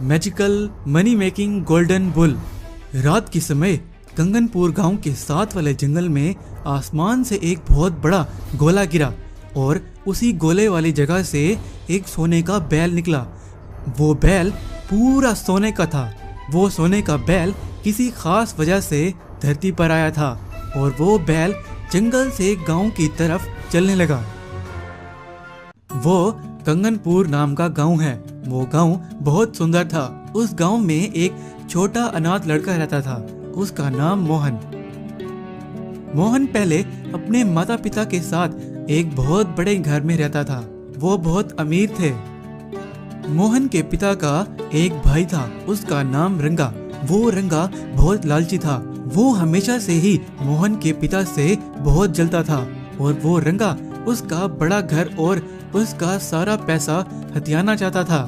Magical money making golden bull. रात के समय कंगनपुर गांव के साथ वाले जंगल में आसमान से एक बहुत बड़ा गोला गिरा और उसी गोले वाली जगह से एक सोने का बैल निकला। वो बैल पूरा सोने का था। वो सोने का बैल किसी खास वजह से धरती पर आया था और वो बैल जंगल से गांव की तरफ चलने लगा। वो कंगनपुर नाम का गांव है। वो गांव बहुत सुंदर था। उस गांव में एक छोटा अनाथ लड़का रहता था। उसका नाम मोहन। मोहन पहले अपने माता पिता के साथ एक बहुत बड़े घर में रहता था। वो बहुत अमीर थे। मोहन के पिता का एक भाई था। उसका नाम रंगा। वो रंगा बहुत लालची था। वो हमेशा से ही मोहन के पिता से बहुत जलता था और वो रंगा उसका बड़ा घर और उसका सारा पैसा हथियाना चाहता था।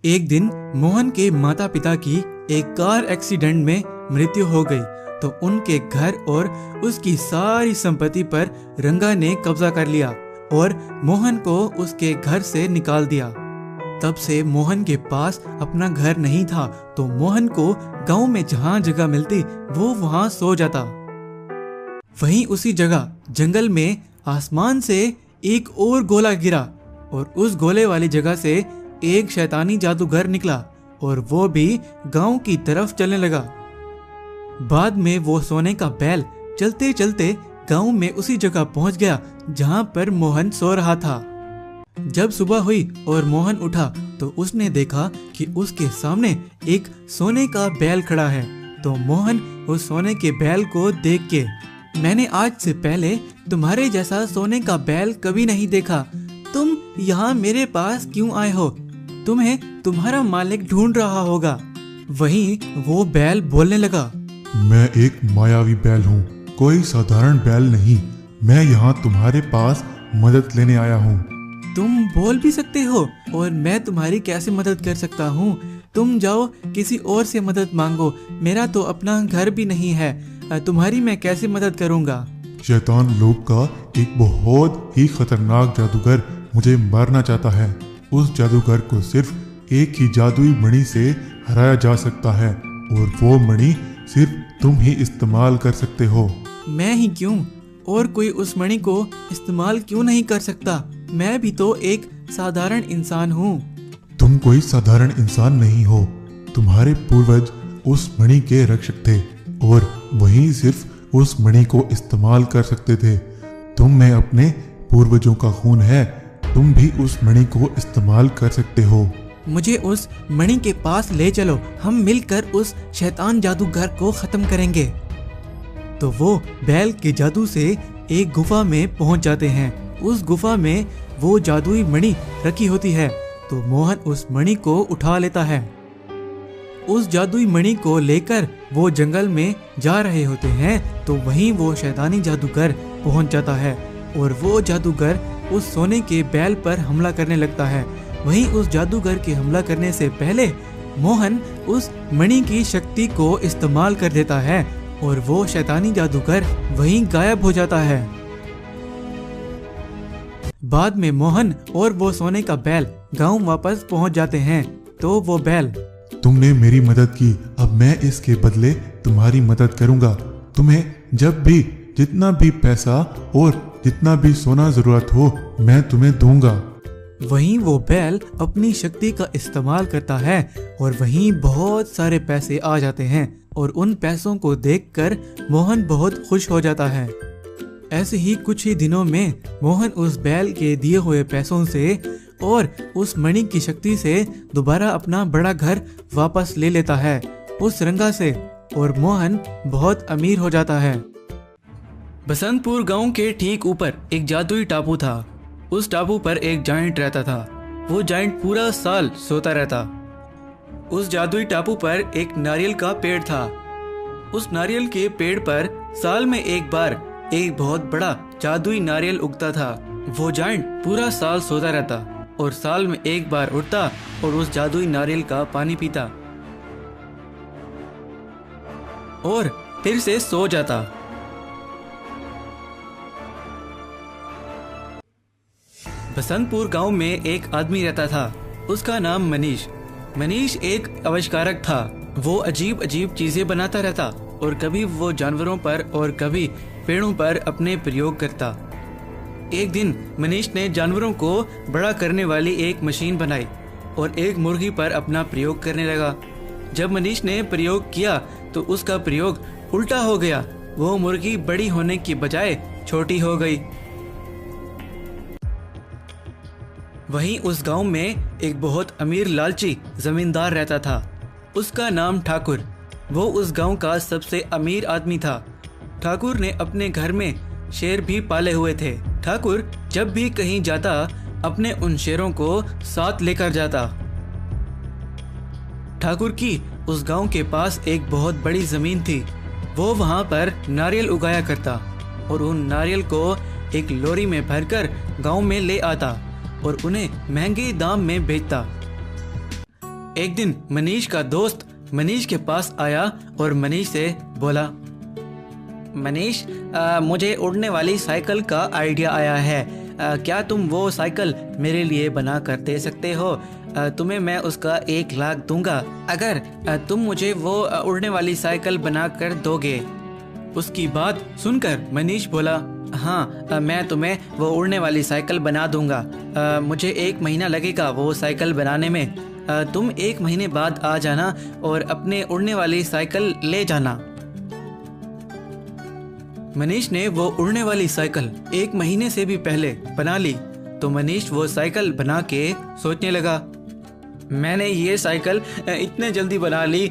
एक दिन मोहन के माता पिता की एक कार एक्सीडेंट में मृत्यु हो गई तो उनके घर और उसकी सारी संपत्ति पर रंगा ने कब्जा कर लिया और मोहन को उसके घर से निकाल दिया। तब से मोहन के पास अपना घर नहीं था तो मोहन को गांव में जहां जगह मिलती वो वहां सो जाता। वहीं उसी जगह जंगल में आसमान से एक और गोला गिरा और उस गोले वाली जगह से एक शैतानी जादूगर निकला और वो भी गांव की तरफ चलने लगा। बाद में वो सोने का बैल चलते चलते गांव में उसी जगह पहुंच गया जहां पर मोहन सो रहा था। जब सुबह हुई और मोहन उठा तो उसने देखा कि उसके सामने एक सोने का बैल खड़ा है। तो मोहन उस सोने के बैल को देख के, मैंने आज से पहले तुम्हारे जैसा सोने का बैल कभी नहीं देखा। तुम यहाँ मेरे पास क्यों आए हो? तुम्हें तुम्हारा मालिक ढूंढ रहा होगा। वहीं वो बैल बोलने लगा, मैं एक मायावी बैल हूँ, कोई साधारण बैल नहीं। मैं यहाँ तुम्हारे पास मदद लेने आया हूँ। तुम बोल भी सकते हो और मैं तुम्हारी कैसे मदद कर सकता हूँ? तुम जाओ किसी और से मदद मांगो। मेरा तो अपना घर भी नहीं है। तुम्हारी मैं कैसे मदद करूँगा? शैतान लोग का एक बहुत ही खतरनाक जादूगर मुझे मारना चाहता है। उस जादूगर को सिर्फ एक ही जादुई मणि से हराया जा सकता है और वो मणि सिर्फ तुम ही इस्तेमाल कर सकते हो। मैं ही क्यों? और कोई उस मणि को इस्तेमाल क्यों नहीं कर सकता? मैं भी तो एक साधारण इंसान हूँ। तुम कोई साधारण इंसान नहीं हो। तुम्हारे पूर्वज उस मणि के रक्षक थे और वही सिर्फ उस मणि को इस्तेमाल कर सकते थे। तुम में अपने पूर्वजों का खून है। तुम भी उस मणि को इस्तेमाल कर सकते हो। मुझे उस मणि के पास ले चलो। हम मिलकर उस शैतान जादूगर को खत्म करेंगे। तो वो बैल के जादू से एक गुफा में पहुंच जाते हैं। उस गुफा में वो जादुई मणि रखी होती है तो मोहन उस मणि को उठा लेता है। उस जादुई मणि को लेकर वो जंगल में जा रहे होते हैं तो वहीं वो शैतानी जादूगर पहुंच जाता है और वो जादूगर उस सोने के बैल पर हमला करने लगता है। वहीं उस जादूगर के हमला करने से पहले मोहन उस मणि की शक्ति को इस्तेमाल कर देता है और वो शैतानी जादूगर वहीं गायब हो जाता है। बाद में मोहन और वो सोने का बैल गांव वापस पहुंच जाते हैं। तो वो बैल, तुमने मेरी मदद की, अब मैं इसके बदले तुम्हारी मदद करूंगा। तुम्हें जब भी जितना भी पैसा और जितना भी सोना जरूरत हो मैं तुम्हें दूंगा। वहीं वो बैल अपनी शक्ति का इस्तेमाल करता है और वहीं बहुत सारे पैसे आ जाते हैं और उन पैसों को देखकर मोहन बहुत खुश हो जाता है। ऐसे ही कुछ ही दिनों में मोहन उस बैल के दिए हुए पैसों से और उस मणि की शक्ति से दोबारा अपना बड़ा घर वापस ले लेता है उस रंगा से और मोहन बहुत अमीर हो जाता है। बसंतपुर गांव के ठीक ऊपर एक जादुई टापू था। उस टापू पर एक जायंट रहता था। वो जायंट पूरा साल सोता रहता। उस जादुई टापू पर एक नारियल का पेड़ था। उस नारियल के पेड़ पर साल में एक बार एक बहुत बड़ा जादुई नारियल उगता था। वो जायंट पूरा साल सोता रहता और साल में एक बार उठता और उस जादुई नारियल का पानी पीता और फिर से सो जाता। बसंतपुर गांव में एक आदमी रहता था। उसका नाम मनीष। मनीष एक आविष्कारक था। वो अजीब अजीब चीजें बनाता रहता और कभी वो जानवरों पर और कभी पेड़ों पर अपने प्रयोग करता। एक दिन मनीष ने जानवरों को बड़ा करने वाली एक मशीन बनाई और एक मुर्गी पर अपना प्रयोग करने लगा। जब मनीष ने प्रयोग किया तो उसका प्रयोग उल्टा हो गया। वो मुर्गी बड़ी होने की बजाय छोटी हो गई। वहीं उस गांव में एक बहुत अमीर लालची जमींदार रहता था। उसका नाम ठाकुर। वो उस गांव का सबसे अमीर आदमी था। ठाकुर ने अपने घर में शेर भी पाले हुए थे। ठाकुर जब भी कहीं जाता अपने उन शेरों को साथ लेकर जाता। ठाकुर की उस गांव के पास एक बहुत बड़ी जमीन थी। वो वहां पर नारियल उगाया करता और उन नारियल को एक लोरी में भरकर गांव में ले आता और उन्हें महंगे दाम में बेचता। एक दिन मनीष का दोस्त मनीष के पास आया और मनीष से बोला, मनीष, मुझे उड़ने वाली साइकिल का आइडिया आया है। क्या तुम वो साइकिल मेरे लिए बना कर दे सकते हो? तुम्हें मैं उसका 1 लाख दूंगा अगर तुम मुझे वो उड़ने वाली साइकिल बना कर दोगे। उसकी बात सुनकर मनीष बोला, हाँ, मैं तुम्हें वो उड़ने वाली साइकिल बना दूंगा। मुझे 1 महीना लगेगा वो साइकिल बनाने में। तुम 1 महीने बाद आ जाना और अपने उड़ने वाली साइकिल ले जाना। मनीष ने वो उड़ने वाली साइकिल 1 महीने से भी पहले बना ली। तो मनीष वो साइकिल बना के सोचने लगा, मैंने ये साइकिल इतने जल्दी बना ली,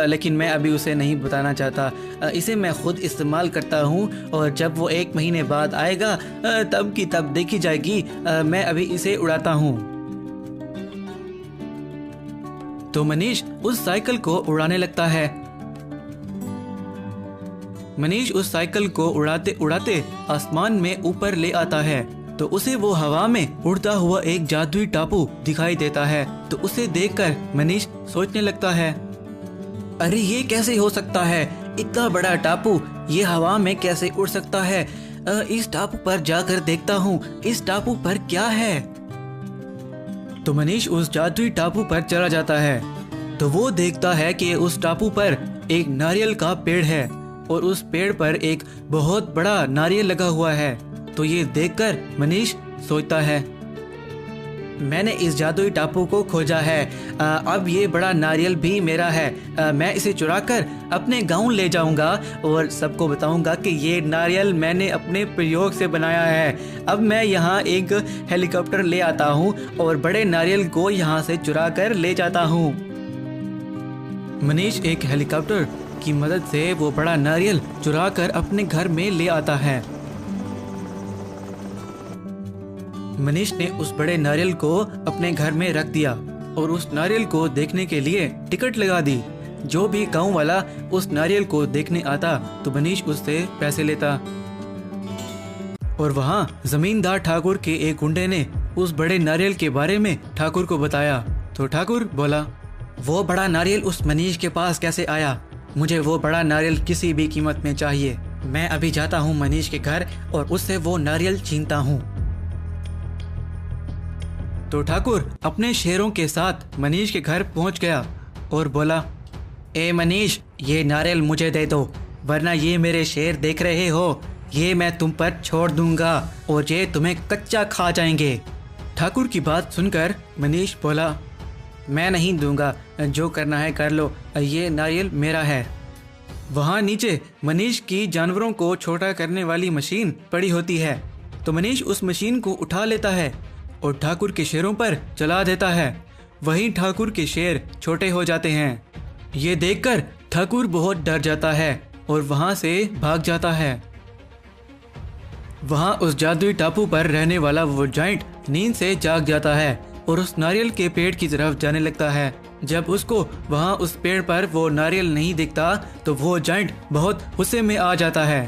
लेकिन मैं अभी उसे नहीं बताना चाहता। इसे मैं खुद इस्तेमाल करता हूँ और जब वो 1 महीने बाद आएगा तब की तब देखी जाएगी। मैं अभी इसे उड़ाता हूँ। तो मनीष उस साइकिल को उड़ाने लगता है। मनीष उस साइकिल को उड़ाते उड़ाते आसमान में ऊपर ले आता है तो उसे वो हवा में उड़ता हुआ एक जादुई टापू दिखाई देता है। तो उसे देखकर मनीष सोचने लगता है, अरे ये कैसे हो सकता है? इतना बड़ा टापू ये हवा में कैसे उड़ सकता है? इस टापू पर जाकर देखता हूँ, इस टापू पर क्या है। तो मनीष उस जादुई टापू पर चला जाता है। तो वो देखता है कि उस टापू पर एक नारियल का पेड़ है और उस पेड़ पर एक बहुत बड़ा नारियल लगा हुआ है। तो ये देखकर मनीष सोचता है, मैंने इस जादुई टापू को खोजा है। अब ये बड़ा नारियल भी मेरा है। मैं इसे चुराकर अपने गांव ले जाऊंगा और सबको बताऊंगा कि ये नारियल मैंने अपने प्रयोग से बनाया है। अब मैं यहाँ एक हेलीकॉप्टर ले आता हूँ और बड़े नारियल को यहाँ से चुरा कर ले जाता हूँ। मनीष एक हेलीकॉप्टर की मदद से वो बड़ा नारियल चुरा कर अपने घर में ले आता है। मनीष ने उस बड़े नारियल को अपने घर में रख दिया और उस नारियल को देखने के लिए टिकट लगा दी। जो भी गांव वाला उस नारियल को देखने आता तो मनीष उससे पैसे लेता। और वहां जमींदार ठाकुर के एक गुंडे ने उस बड़े नारियल के बारे में ठाकुर को बताया। तो ठाकुर बोला, वो बड़ा नारियल उस मनीष के पास कैसे आया? मुझे वो बड़ा नारियल किसी भी कीमत में चाहिए। मैं अभी जाता हूँ मनीष के घर और उससे वो नारियल छीनता हूँ। तो ठाकुर अपने शेरों के साथ मनीष के घर पहुंच गया और बोला, ए मनीष, ये नारियल मुझे दे दो, वरना ये मेरे शेर देख रहे हो, ये मैं तुम पर छोड़ दूंगा और ये तुम्हें कच्चा खा जाएंगे। ठाकुर की बात सुनकर मनीष बोला, मैं नहीं दूंगा, जो करना है कर लो, ये नारियल मेरा है। वहाँ नीचे मनीष की जानवरों को छोटा करने वाली मशीन पड़ी होती है। तो मनीष उस मशीन को उठा लेता है और ठाकुर के शेरों पर चला देता है। वहीं ठाकुर के शेर छोटे हो जाते हैं। ये देखकर ठाकुर बहुत डर जाता है और वहां से भाग जाता है। वहां उस जादुई टापू पर रहने वाला वो जाइंट नींद से जाग जाता है और उस नारियल के पेड़ की तरफ जाने लगता है। जब उसको वहां उस पेड़ पर वो नारियल नहीं दिखता तो वो जाइंट बहुत गुस्से में आ जाता है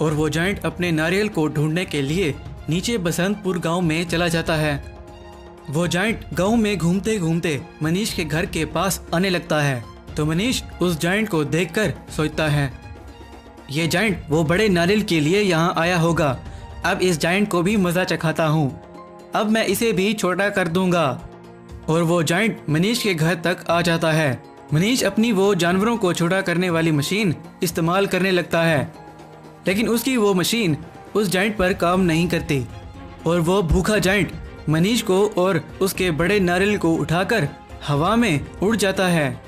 और वो जाइंट अपने नारियल को ढूंढने के लिए नीचे बसंतपुर गांव में चला जाता है। वो जाइंट गांव में घूमते घूमते मनीष के घर के पास आने लगता है। तो मनीष उस जाइंट को देखकर सोचता है, ये जाइंट वो बड़े नारियल के लिए यहाँ आया होगा। अब इस जाइंट को भी मजा चखाता हूँ। अब मैं इसे भी छोटा कर दूंगा। और वो जाइंट मनीष के घर तक आ जाता है। मनीष अपनी वो जानवरों को छोटा करने वाली मशीन इस्तेमाल करने लगता है, लेकिन उसकी वो मशीन उस जाइंट पर काम नहीं करती और वो भूखा जाइंट मनीष को और उसके बड़े नारियल को उठाकर हवा में उड़ जाता है।